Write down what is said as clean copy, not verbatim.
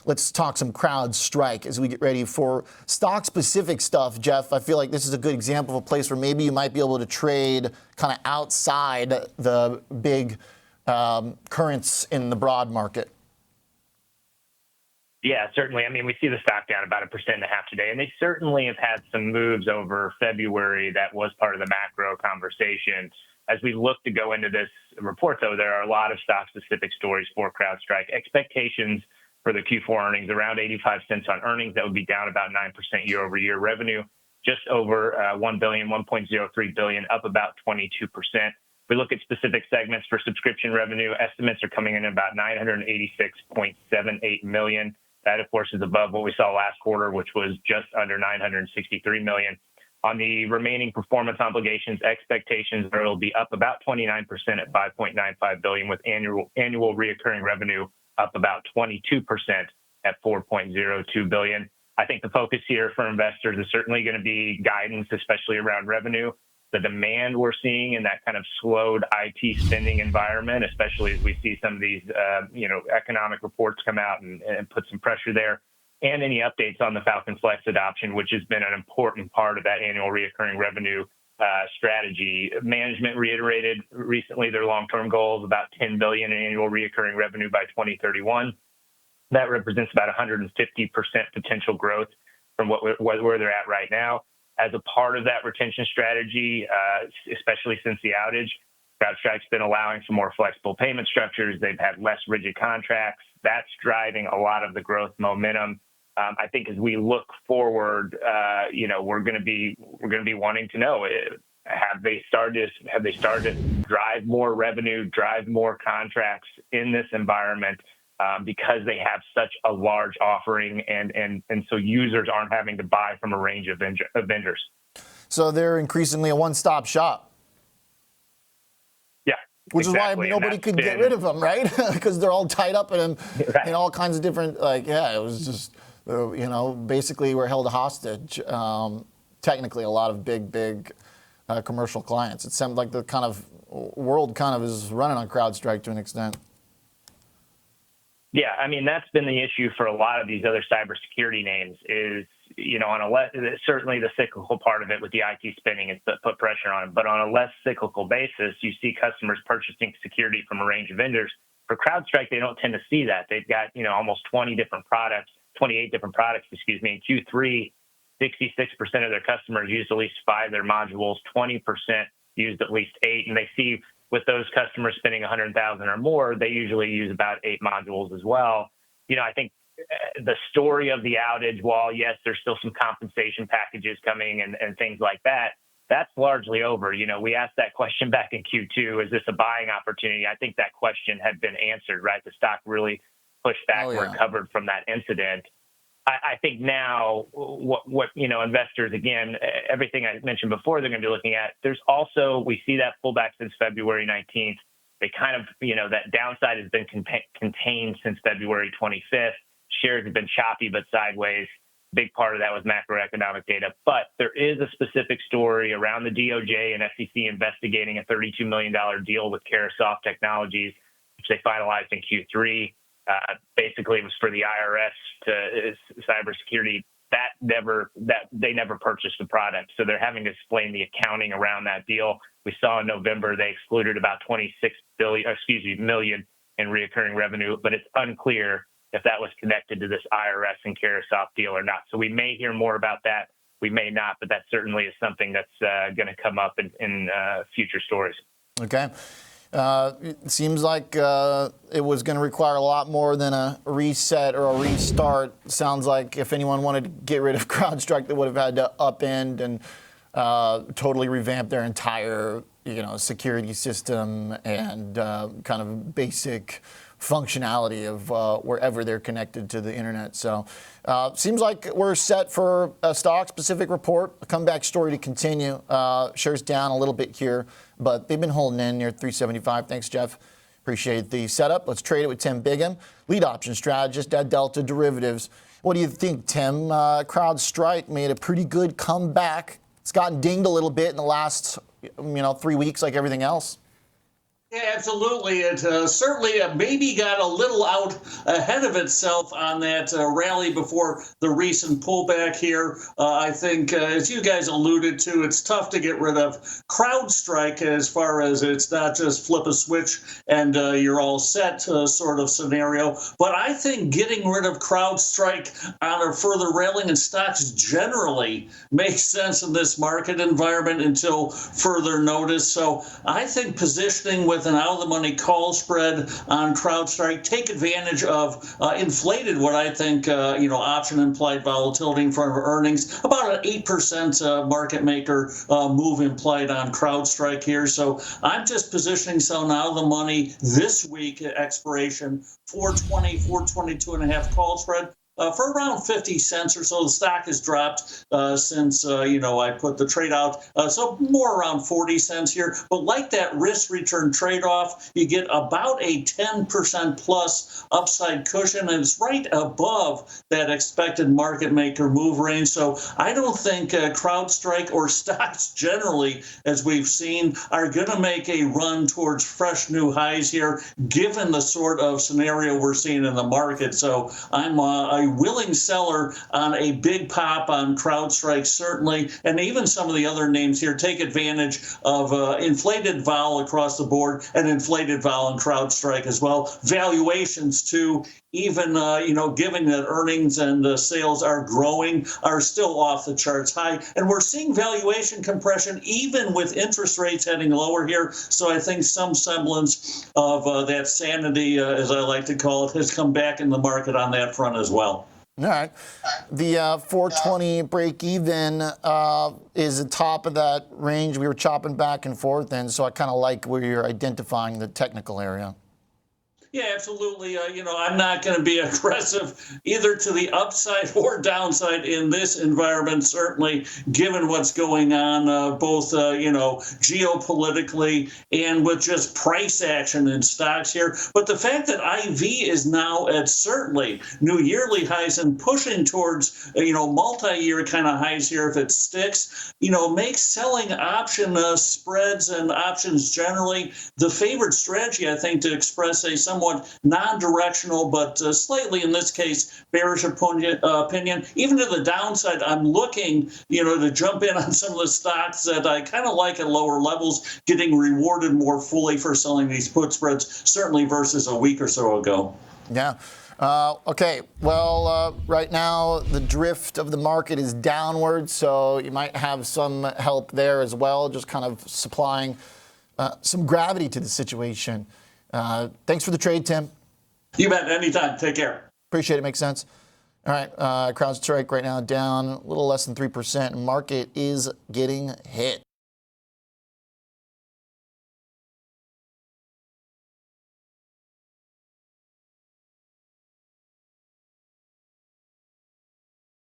let's talk some Crowdstrike as we get ready for stock-specific stuff. Jeff, I feel like this is a good example of a place where maybe you might be able to trade kind of outside the big currents in the broad market. Yeah, certainly. I mean, we see the stock down about 1.5% today, and they certainly have had some moves over February that was part of the macro conversation. As we look to go into this report, though, there are a lot of stock-specific stories for Crowdstrike. Expectations for the Q4 earnings around 85 cents on earnings. That would be down about 9% year over year. Revenue just over $1 billion, $1.03 billion, up about 22%. We look at specific segments for subscription revenue. Estimates are coming in about $986.78 million. That, of course, is above what we saw last quarter, which was just under $963 million. On the remaining performance obligations, expectations are it'll be up about 29% at $5.95 billion, with annual reoccurring revenue up about 22% at $4.02 billion. I think the focus here for investors is certainly going to be guidance, especially around revenue. The demand we're seeing in that kind of slowed IT spending environment, especially as we see some of these, economic reports come out and put some pressure there, and any updates on the Falcon Flex adoption, which has been an important part of that annual reoccurring revenue strategy. Management reiterated recently their long-term goal of about $10 billion in annual reoccurring revenue by 2031. That represents about 150% potential growth from where they're at right now. As a part of that retention strategy, especially since the outage, CrowdStrike's been allowing for more flexible payment structures. They've had less rigid contracts. That's driving a lot of the growth momentum. I think as we look forward, we're going to be wanting to know, have they started to drive more revenue, drive more contracts in this environment? Because they have such a large offering, and so users aren't having to buy from a range of vendors. So they're increasingly a one-stop shop. Yeah, which exactly. Is why nobody could get rid of them, right? Because they're all tied up in all kinds of different, it was just, basically we're held hostage. Technically, a lot of big commercial clients. It sounds like the kind of world kind of is running on CrowdStrike to an extent. Yeah, I mean, that's been the issue for a lot of these other cybersecurity names is, certainly the cyclical part of it with the IT spending has put pressure on them. But on a less cyclical basis, you see customers purchasing security from a range of vendors. For CrowdStrike, they don't tend to see that. They've got, almost 28 different products, in Q3, 66% of their customers used at least 5 of their modules, 20% used at least 8, and they see with those customers spending $100,000 or more, they usually use about 8 modules as well. I think the story of the outage, while yes, there's still some compensation packages coming and things like that, that's largely over. We asked that question back in Q2, is this a buying opportunity? I think that question had been answered, right? The stock really pushed back and recovered from that incident. I think now what investors, again, everything I mentioned before, they're going to be looking at. There's also, we see that pullback since February 19th. They kind of, that downside has been contained since February 25th. Shares have been choppy but sideways. Big part of that was macroeconomic data. But there is a specific story around the DOJ and SEC investigating a $32 million deal with Carahsoft Technologies, which they finalized in Q3. Basically, it was for the IRS to cybersecurity. They never purchased the product, so they're having to explain the accounting around that deal. We saw in November they excluded about $26 million in reoccurring revenue, but it's unclear if that was connected to this IRS and Carahsoft deal or not. So we may hear more about that. We may not, but that certainly is something that's going to come up in future stories. Okay. It seems like it was going to require a lot more than a reset or a restart. Sounds like if anyone wanted to get rid of CrowdStrike, they would have had to upend and totally revamp their entire, security system and kind of basic functionality of wherever they're connected to the internet. So seems like we're set for a stock-specific report, a comeback story to continue. Shares down a little bit here, but they've been holding in near 375. Thanks, Jeff. Appreciate the setup. Let's trade it with Tim Biggam, lead option strategist at Delta Derivatives. What do you think, Tim? CrowdStrike made a pretty good comeback. It's gotten dinged a little bit in the last 3 weeks like everything else. Yeah, absolutely. It certainly maybe got a little out ahead of itself on that rally before the recent pullback here. I think, as you guys alluded to, it's tough to get rid of Crowdstrike as far as it's not just flip a switch and you're all set sort of scenario. But I think getting rid of Crowdstrike on a further rallying in stocks generally makes sense in this market environment until further notice. So I think positioning with an out of the money call spread on CrowdStrike, take advantage of inflated, what I think, option implied volatility in front of earnings, about an 8% market maker move implied on CrowdStrike here. So I'm just positioning some out of the money this week at expiration, 420, 422 and a half call spread. For around 50 cents or so. The stock has dropped since, I put the trade out. So more around 40 cents here. But like that risk return trade off, you get about a 10% plus upside cushion. And it's right above that expected market maker move range. So I don't think CrowdStrike or stocks generally, as we've seen, are going to make a run towards fresh new highs here, given the sort of scenario we're seeing in the market. So I'm a willing seller on a big pop on CrowdStrike, certainly, and even some of the other names here take advantage of inflated vol across the board and inflated vol and CrowdStrike as well. Valuations too, even given that earnings and sales are growing, are still off the charts high, and we're seeing valuation compression even with interest rates heading lower here. So I think some semblance of that sanity, as I like to call it, has come back in the market on that front as well. All right. The 420 break even is the top of that range we were chopping back and forth in, so I kind of like where you're identifying the technical area. Yeah, absolutely. I'm not going to be aggressive either to the upside or downside in this environment, certainly given what's going on, both, geopolitically and with just price action in stocks here. But the fact that IV is now at certainly new yearly highs and pushing towards, multi-year kind of highs here if it sticks, makes selling option spreads and options generally the favored strategy, I think, to express a somewhat non-directional, but slightly, in this case, bearish opinion. Even to the downside, I'm looking, to jump in on some of the stocks that I kind of like at lower levels, getting rewarded more fully for selling these put spreads, certainly versus a week or so ago. Yeah. Okay. Well, right now the drift of the market is downward, so you might have some help there as well, just kind of supplying some gravity to the situation. Thanks for the trade, Tim. You bet. Anytime. Take care. Appreciate it. Makes sense. All right. CrowdStrike right now down a little less than 3%. Market is getting hit.